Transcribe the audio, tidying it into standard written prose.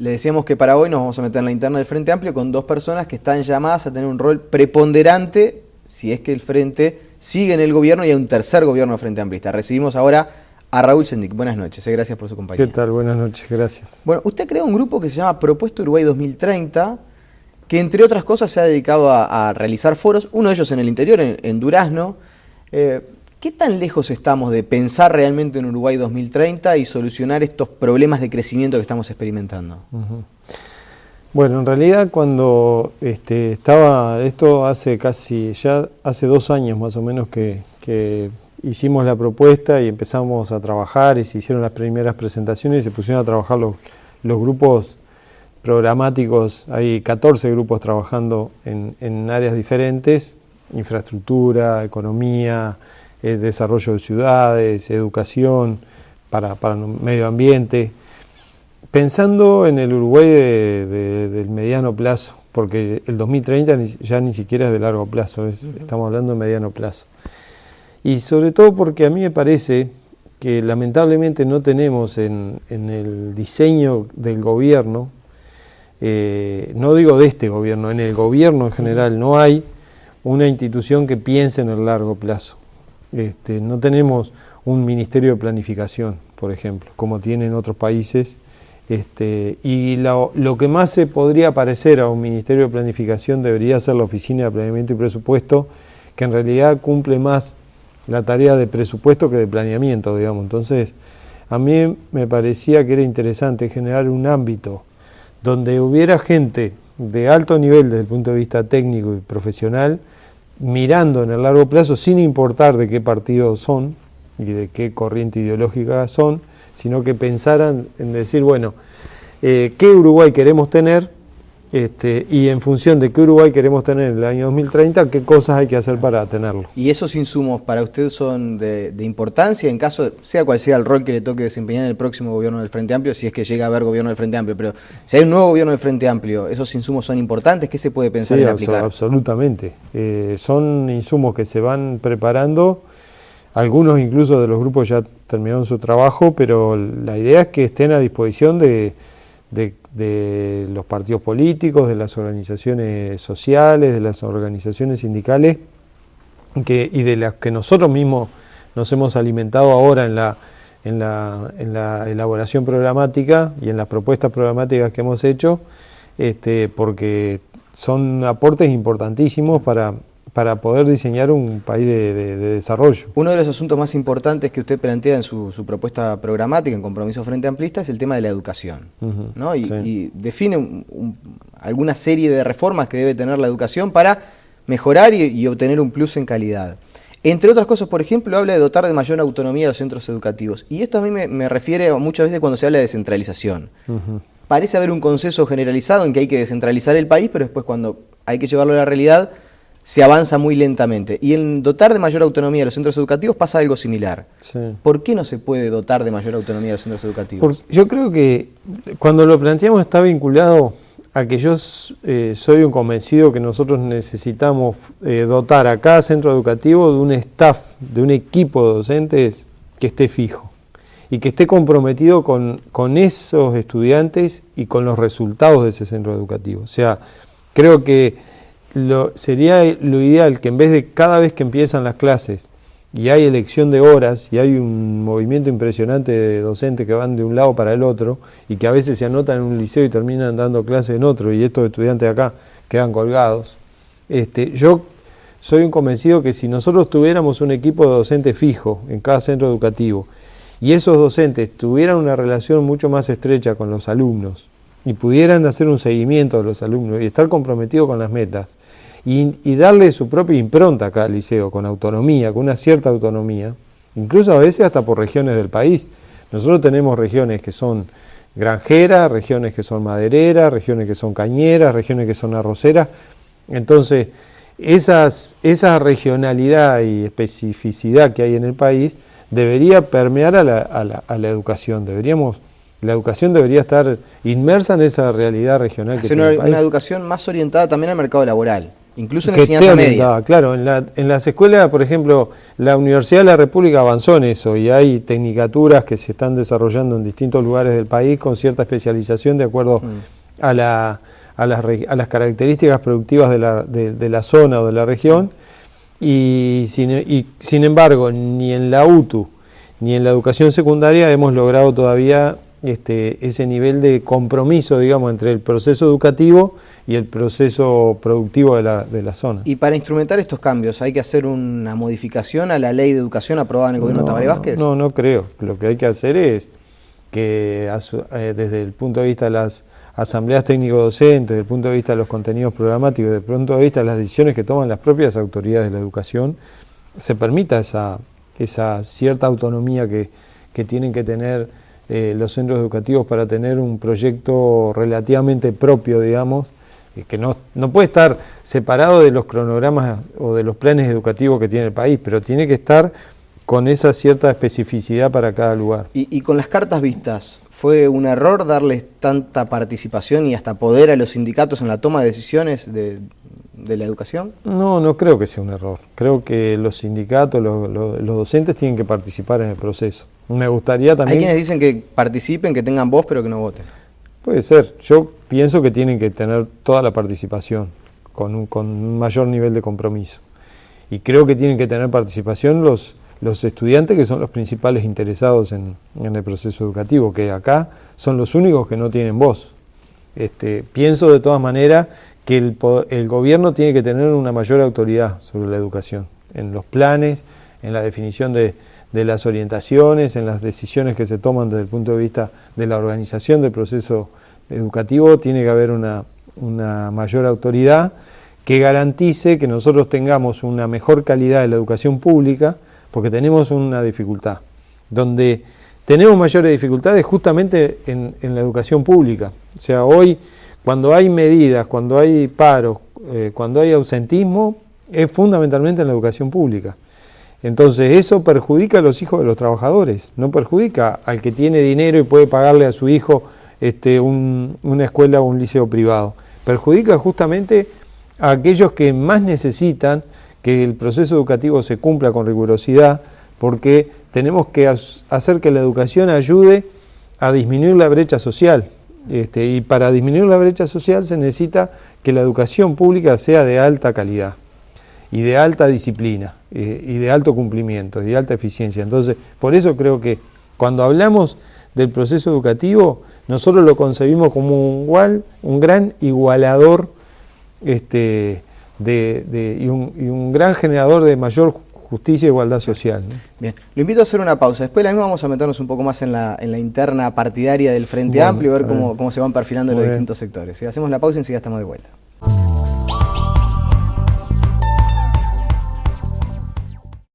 Le decíamos que para hoy nos vamos a meter en la interna del Frente Amplio con dos personas que están llamadas a tener un rol preponderante si es que el Frente sigue en el gobierno y hay un tercer gobierno del Frente Amplista. Recibimos ahora a Raúl Sendic. Buenas noches, gracias por su compañía. ¿Qué tal? Buenas noches, gracias. Bueno, usted creó un grupo que se llama Propuesta Uruguay 2030, que entre otras cosas se ha dedicado a realizar foros, uno de ellos en el interior, en Durazno. ¿Qué tan lejos estamos de pensar realmente en Uruguay 2030 y solucionar estos problemas de crecimiento que estamos experimentando? Bueno, en realidad cuando estaba esto hace 2 años más o menos que hicimos la propuesta y empezamos a trabajar y se hicieron las primeras presentaciones y se pusieron a trabajar los grupos programáticos. Hay 14 grupos trabajando en áreas diferentes: infraestructura, economía, desarrollo de ciudades, educación, para medio ambiente, pensando en el Uruguay del mediano plazo, porque el 2030 ya ni siquiera es de largo plazo, estamos hablando de mediano plazo. Y sobre todo porque a mí me parece que lamentablemente no tenemos en el diseño del gobierno, no digo de este gobierno, en el gobierno en general no hay una institución que piense en el largo plazo. No tenemos un ministerio de planificación, por ejemplo, como tienen otros países, y lo que más se podría parecer a un ministerio de planificación debería ser la Oficina de Planeamiento y Presupuesto, que en realidad cumple más la tarea de presupuesto que de planeamiento, digamos. Entonces, a mí me parecía que era interesante generar un ámbito donde hubiera gente de alto nivel desde el punto de vista técnico y profesional, mirando en el largo plazo, sin importar de qué partido son y de qué corriente ideológica son, sino que pensaran en decir, bueno, ¿qué Uruguay queremos tener? Y en función de qué Uruguay queremos tener en el año 2030, ¿qué cosas hay que hacer para tenerlo? ¿Y esos insumos para usted son de importancia en caso, sea cual sea el rol que le toque desempeñar en el próximo gobierno del Frente Amplio, si es que llega a haber gobierno del Frente Amplio? Pero si hay un nuevo gobierno del Frente Amplio, ¿esos insumos son importantes? ¿Qué se puede pensar en aplicar? Absolutamente. Son insumos que se van preparando, algunos incluso de los grupos ya terminaron su trabajo, pero la idea es que estén a disposición de los partidos políticos, de las organizaciones sociales, de las organizaciones sindicales y de las que nosotros mismos nos hemos alimentado ahora en la elaboración programática y en las propuestas programáticas que hemos hecho, porque son aportes importantísimos para poder diseñar un país de desarrollo. Uno de los asuntos más importantes que usted plantea en su propuesta programática, en Compromiso Frente Amplista, es el tema de la educación, ¿no? Y define alguna serie de reformas que debe tener la educación para mejorar y obtener un plus en calidad. Entre otras cosas, por ejemplo, habla de dotar de mayor autonomía a los centros educativos. Y esto a mí me refiere muchas veces cuando se habla de descentralización. Parece haber un consenso generalizado en que hay que descentralizar el país, pero después cuando hay que llevarlo a la realidad, se avanza muy lentamente. Y en dotar de mayor autonomía a los centros educativos pasa algo similar. Sí. ¿Por qué no se puede dotar de mayor autonomía a los centros educativos? Yo creo que cuando lo planteamos está vinculado a que yo soy un convencido que nosotros necesitamos dotar a cada centro educativo de un staff, de un equipo de docentes que esté fijo y que esté comprometido con esos estudiantes y con los resultados de ese centro educativo. O sea, creo que sería lo ideal que en vez de cada vez que empiezan las clases y hay elección de horas y hay un movimiento impresionante de docentes que van de un lado para el otro y que a veces se anotan en un liceo y terminan dando clases en otro y estos estudiantes de acá quedan colgados, yo soy un convencido que si nosotros tuviéramos un equipo de docentes fijo en cada centro educativo y esos docentes tuvieran una relación mucho más estrecha con los alumnos y pudieran hacer un seguimiento de los alumnos y estar comprometidos con las metas y darle su propia impronta acá al liceo, con autonomía, con una cierta autonomía, incluso a veces hasta por regiones del país. Nosotros tenemos regiones que son granjeras, regiones que son madereras, regiones que son cañeras, regiones que son arroceras. Entonces, esa regionalidad y especificidad que hay en el país debería permear a la educación. La educación debería estar inmersa en esa realidad regional que tiene el país. Una educación más orientada también al mercado laboral. incluso en enseñanza media. Claro, en las escuelas, por ejemplo, la Universidad de la República avanzó en eso y hay tecnicaturas que se están desarrollando en distintos lugares del país con cierta especialización de acuerdo a las características productivas de la zona o de la región, y sin embargo, ni en la UTU ni en la educación secundaria hemos logrado todavía ese nivel de compromiso, digamos, entre el proceso educativo y el proceso productivo de la zona. Y para instrumentar estos cambios, ¿hay que hacer una modificación a la ley de educación aprobada en el gobierno de Tabaré Vázquez? No creo. Lo que hay que hacer es que desde el punto de vista de las asambleas técnico-docentes, desde el punto de vista de los contenidos programáticos, desde el punto de vista de las decisiones que toman las propias autoridades de la educación, se permita esa cierta autonomía que tienen que tener los centros educativos para tener un proyecto relativamente propio, digamos, que no puede estar separado de los cronogramas o de los planes educativos que tiene el país, pero tiene que estar con esa cierta especificidad para cada lugar. Y con las cartas vistas, ¿fue un error darles tanta participación y hasta poder a los sindicatos en la toma de decisiones de la educación? No creo que sea un error. Creo que los sindicatos, los docentes tienen que participar en el proceso. Me gustaría también... Hay quienes dicen que participen, que tengan voz, pero que no voten. Puede ser. Yo pienso que tienen que tener toda la participación, con un mayor nivel de compromiso. Y creo que tienen que tener participación los estudiantes, que son los principales interesados en el proceso educativo, que acá son los únicos que no tienen voz. Pienso de todas maneras que el gobierno tiene que tener una mayor autoridad sobre la educación, en los planes, en la definición de las orientaciones, en las decisiones que se toman desde el punto de vista de la organización del proceso educativo. Tiene que haber una mayor autoridad que garantice que nosotros tengamos una mejor calidad de la educación pública, porque tenemos una dificultad. Donde tenemos mayores dificultades justamente en la educación pública. O sea, hoy, cuando hay medidas, cuando hay paros, cuando hay ausentismo, es fundamentalmente en la educación pública. Entonces eso perjudica a los hijos de los trabajadores, no perjudica al que tiene dinero y puede pagarle a su hijo una escuela o un liceo privado. Perjudica justamente a aquellos que más necesitan que el proceso educativo se cumpla con rigurosidad, porque tenemos que hacer que la educación ayude a disminuir la brecha social. Y para disminuir la brecha social se necesita que la educación pública sea de alta calidad y de alta disciplina y de alto cumplimiento y de alta eficiencia. Entonces, por eso creo que cuando hablamos del proceso educativo, nosotros lo concebimos como un gran igualador y un gran generador de mayor justicia e igualdad social, ¿no? Bien, lo invito a hacer una pausa. Después de la misma vamos a meternos un poco más en la interna partidaria del Frente Amplio, ver cómo se van perfilando los distintos sectores. Hacemos la pausa y enseguida estamos de vuelta.